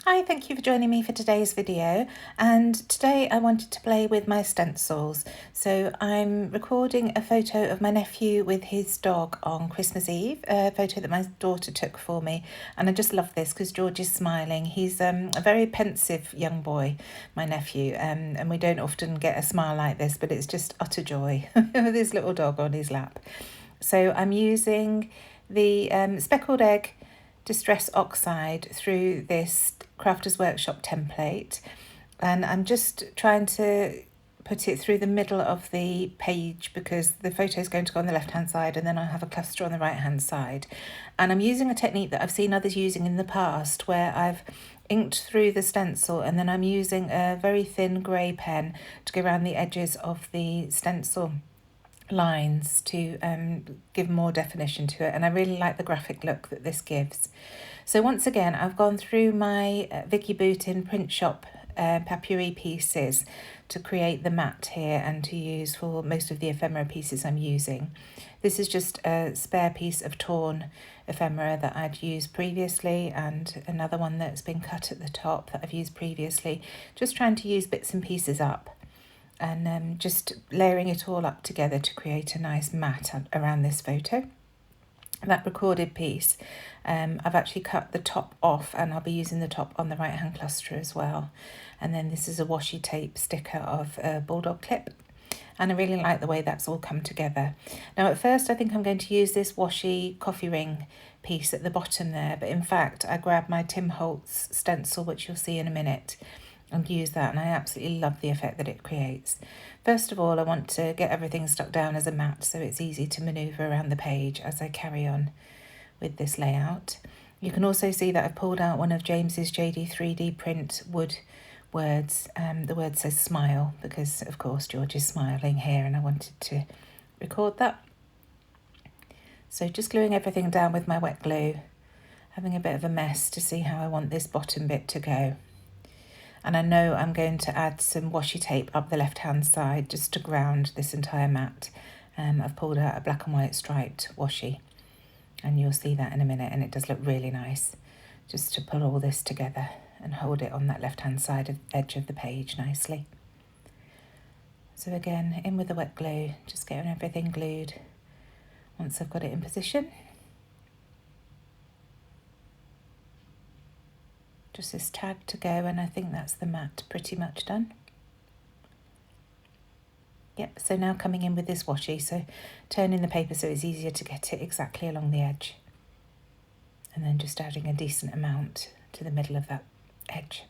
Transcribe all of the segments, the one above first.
Hi, thank you for joining me for today's video, and today I wanted to play with my stencils. So I'm recording a photo of my nephew with his dog on Christmas Eve, a photo that my daughter took for me, and I just love this because George is smiling. He's a very pensive young boy, my nephew, and we don't often get a smile like this, but it's just utter joy with his little dog on his lap. So I'm using the speckled egg Distress Oxide through this Crafters Workshop template, and I'm just trying to put it through the middle of the page because the photo is going to go on the left hand side and then I'll have a cluster on the right hand side. And I'm using a technique that I've seen others using in the past where I've inked through the stencil and then I'm using a very thin grey pen to go around the edges of the stencil lines to give more definition to it, and I really like the graphic look that this gives. So once again I've gone through my Vicki Boutin Print Shop papyri pieces to create the mat here and to use for most of the ephemera pieces I'm using. This is just a spare piece of torn ephemera that I'd used previously and another one that's been cut at the top that I've used previously, just trying to use bits and pieces up and just layering it all up together to create a nice mat around this photo. That recorded piece, I've actually cut the top off and I'll be using the top on the right hand cluster as well. And then this is a washi tape sticker of a bulldog clip. And I really like the way that's all come together. Now at first I think I'm going to use this washi coffee ring piece at the bottom there, but in fact I grabbed my Tim Holtz stencil, which you'll see in a minute, and use that, and I absolutely love the effect that it creates. First of all, I want to get everything stuck down as a mat so it's easy to manoeuvre around the page as I carry on with this layout. You can also see that I've pulled out one of James's JD 3D print wood words. The word says smile because of course George is smiling here and I wanted to record that. So just gluing everything down with my wet glue, having a bit of a mess to see how I want this bottom bit to go. And I know I'm going to add some washi tape up the left hand side just to ground this entire mat. I've pulled out a black and white striped washi and you'll see that in a minute, and it does look really nice just to pull all this together and hold it on that left hand side of edge of the page nicely. So again, in with the wet glue, just getting everything glued once I've got it in position. Just this tag to go, and I think that's the mat pretty much done. Yep, so now coming in with this washi, so turning the paper so it's easier to get it exactly along the edge. And then just adding a decent amount to the middle of that edge.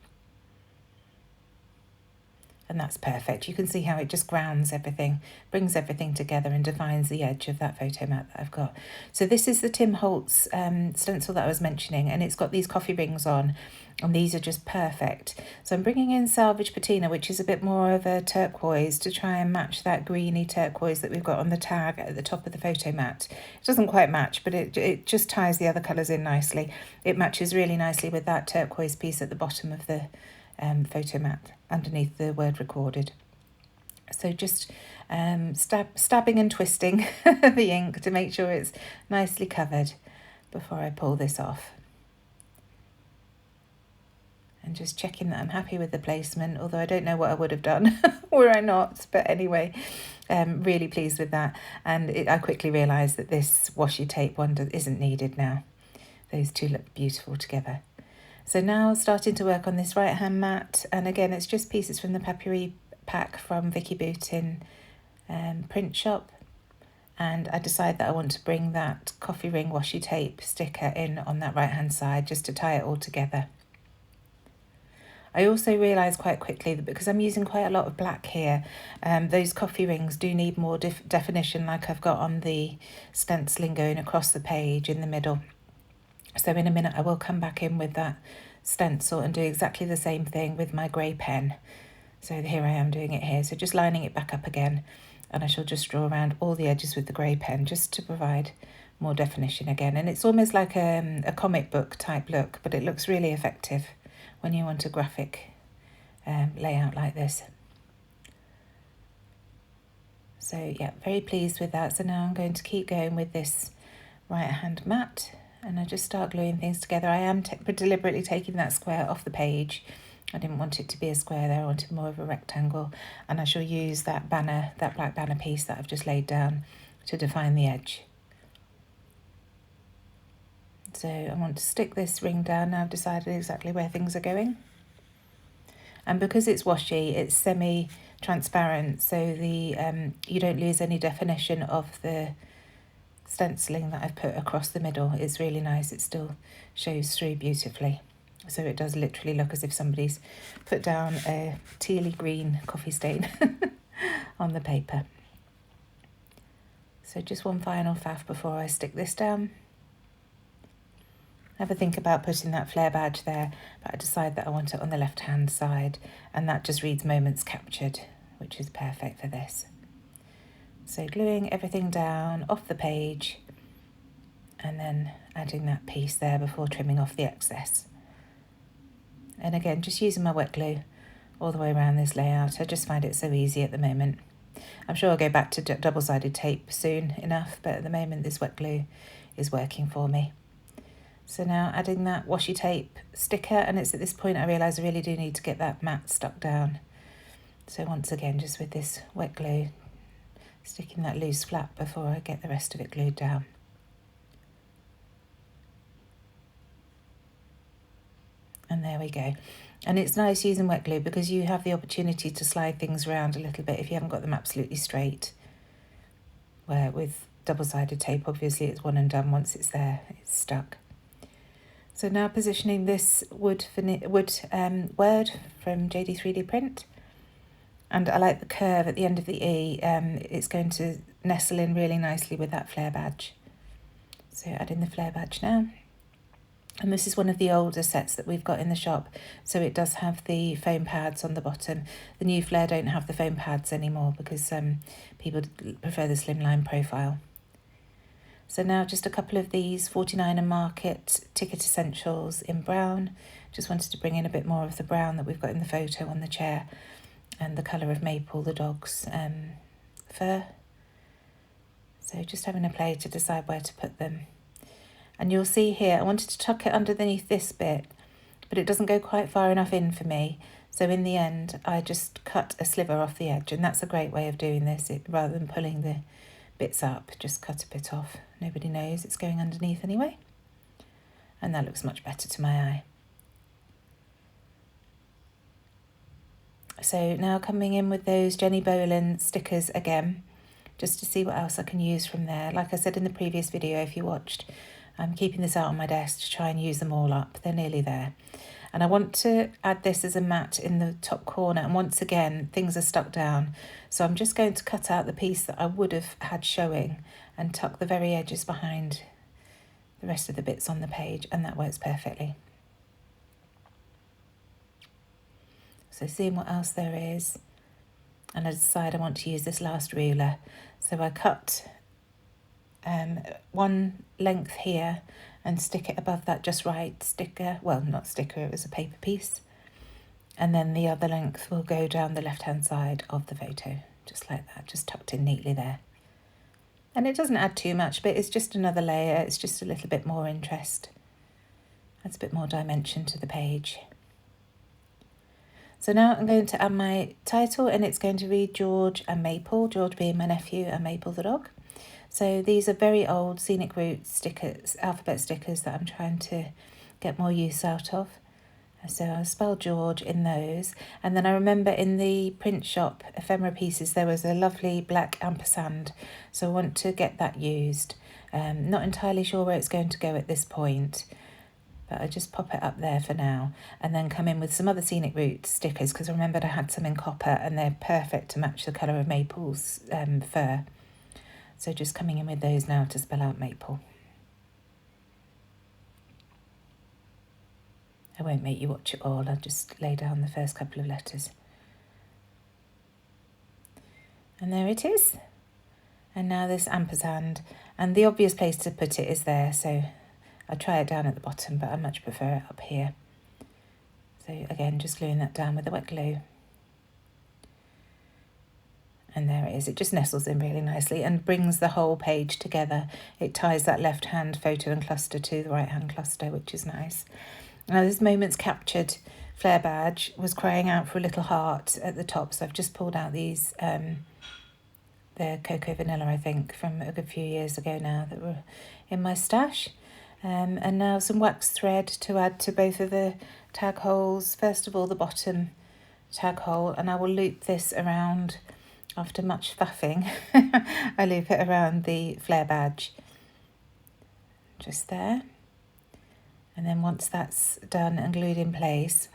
And that's perfect. You can see how it just grounds everything, brings everything together and defines the edge of that photo mat that I've got. So this is the Tim Holtz stencil that I was mentioning, and it's got these coffee rings on, and these are just perfect. So I'm bringing in Salvage Patina, which is a bit more of a turquoise, to try and match that greeny turquoise that we've got on the tag at the top of the photo mat. It doesn't quite match, but it just ties the other colours in nicely. It matches really nicely with that turquoise piece at the bottom of the photo mat underneath the word recorded. So just stabbing and twisting the ink to make sure it's nicely covered before I pull this off. And just checking that I'm happy with the placement, although I don't know what I would have done were I not. But anyway, really pleased with that. And I quickly realised that this washi tape one isn't needed now. Those two look beautiful together. So now starting to work on this right hand mat, and again it's just pieces from the papyri pack from Vicki Boutin Print Shop, and I decide that I want to bring that coffee ring washi tape sticker in on that right hand side just to tie it all together. I also realised quite quickly that because I'm using quite a lot of black here, those coffee rings do need more definition, like I've got on the stenciling going across the page in the middle. So in a minute I will come back in with that stencil and do exactly the same thing with my grey pen. So here I am doing it here. So just lining it back up again, and I shall just draw around all the edges with the grey pen just to provide more definition again. And it's almost like a comic book type look, but it looks really effective when you want a graphic layout like this. So yeah, very pleased with that. So now I'm going to keep going with this right hand mat and I just start gluing things together. I am deliberately taking that square off the page. I didn't want it to be a square there, I wanted more of a rectangle, and I shall use that banner, that black banner piece that I've just laid down to define the edge. So I want to stick this ring down. Now I've decided exactly where things are going. And because it's washi, it's semi-transparent, so the you don't lose any definition of the stenciling that I've put across the middle. It's really nice, it still shows through beautifully. So it does literally look as if somebody's put down a tealy green coffee stain on the paper. So just one final faff before I stick this down. Have a think about putting that Flair badge there, but I decide that I want it on the left hand side, and that just reads moments captured, which is perfect for this. So gluing everything down off the page and then adding that piece there before trimming off the excess. And again, just using my wet glue all the way around this layout. I just find it so easy at the moment. I'm sure I'll go back to double-sided tape soon enough, but at the moment this wet glue is working for me. So now adding that washi tape sticker, and it's at this point I realise I really do need to get that mat stuck down. So once again, just with this wet glue, sticking that loose flap before I get the rest of it glued down. And there we go. And it's nice using wet glue because you have the opportunity to slide things around a little bit if you haven't got them absolutely straight. Where with double-sided tape, obviously it's one and done. Once it's there, it's stuck. So now positioning this word from JD 3D Print, and I like the curve at the end of the E. It's going to nestle in really nicely with that Flair badge. So adding the Flair badge now, and this is one of the older sets that we've got in the shop, so it does have the foam pads on the bottom. The new Flair don't have the foam pads anymore because people prefer the slimline profile. So now just a couple of these 49 and Market Ticket Essentials in brown. Just wanted to bring in a bit more of the brown that we've got in the photo on the chair, and the colour of Maple, the dog's fur. So just having a play to decide where to put them. And you'll see here, I wanted to tuck it underneath this bit, but it doesn't go quite far enough in for me. So in the end, I just cut a sliver off the edge, and that's a great way of doing this. Rather than pulling the bits up, just cut a bit off. Nobody knows it's going underneath anyway. And that looks much better to my eye. So now coming in with those Jenny Boland stickers again, just to see what else I can use from there. Like I said in the previous video, if you watched, I'm keeping this out on my desk to try and use them all up. They're nearly there. And I want to add this as a mat in the top corner, and once again things are stuck down, so I'm just going to cut out the piece that I would have had showing and tuck the very edges behind the rest of the bits on the page, and that works perfectly. So seeing what else there is, and I decide I want to use this last ruler, so I cut one length here and stick it above that just right sticker. Well, not sticker, it was a paper piece. And then the other length will go down the left-hand side of the photo, just like that, just tucked in neatly there. And it doesn't add too much, but it's just another layer. It's just a little bit more interest. Adds a bit more dimension to the page. So now I'm going to add my title, and it's going to read George and Maple, George being my nephew and Maple the dog. So these are very old Scenic Route stickers, alphabet stickers that I'm trying to get more use out of. So I'll spell George in those. And then I remember in the print shop ephemera pieces there was a lovely black ampersand. So I want to get that used. Not entirely sure where it's going to go at this point, but I just pop it up there for now. And then come in with some other Scenic Route stickers, because I remembered I had some in copper and they're perfect to match the colour of Maple's fur. So just coming in with those now to spell out Maple. I won't make you watch it all, I'll just lay down the first couple of letters. And there it is. And now this ampersand, and the obvious place to put it is there, so I try it down at the bottom, but I much prefer it up here. So again, just gluing that down with the wet glue. And there it is. It just nestles in really nicely and brings the whole page together. It ties that left-hand photo and cluster to the right-hand cluster, which is nice. Now this Moments Captured Flair badge was crying out for a little heart at the top, so I've just pulled out these, the Cocoa Vanilla, I think, from a good few years ago now, that were in my stash. And now some wax thread to add to both of the tag holes. First of all, the bottom tag hole, and I will loop this around after much faffing. I loop it around the Flair badge, just there. And then once that's done and glued in place,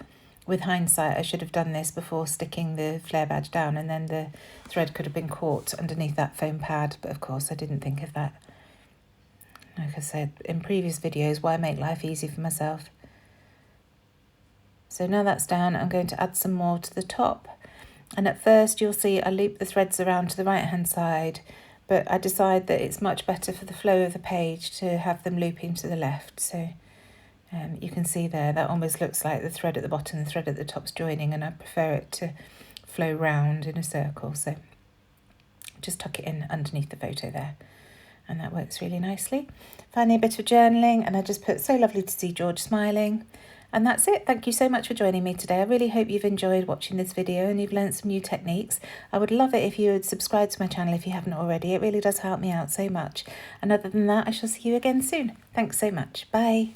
with hindsight, I should have done this before sticking the Flair badge down, and then the thread could have been caught underneath that foam pad, but of course I didn't think of that. Like I said in previous videos, why make life easy for myself? So now that's down, I'm going to add some more to the top. And at first you'll see I loop the threads around to the right hand side, but I decide that it's much better for the flow of the page to have them looping to the left. So you can see there, that almost looks like the thread at the bottom and the thread at the top's joining, and I prefer it to flow round in a circle. So just tuck it in underneath the photo there, and that works really nicely. Finally, a bit of journaling, and I just put, so lovely to see George smiling. And that's it. Thank you so much for joining me today. I really hope you've enjoyed watching this video and you've learned some new techniques. I would love it if you would subscribe to my channel if you haven't already. It really does help me out so much. And other than that, I shall see you again soon. Thanks so much. Bye.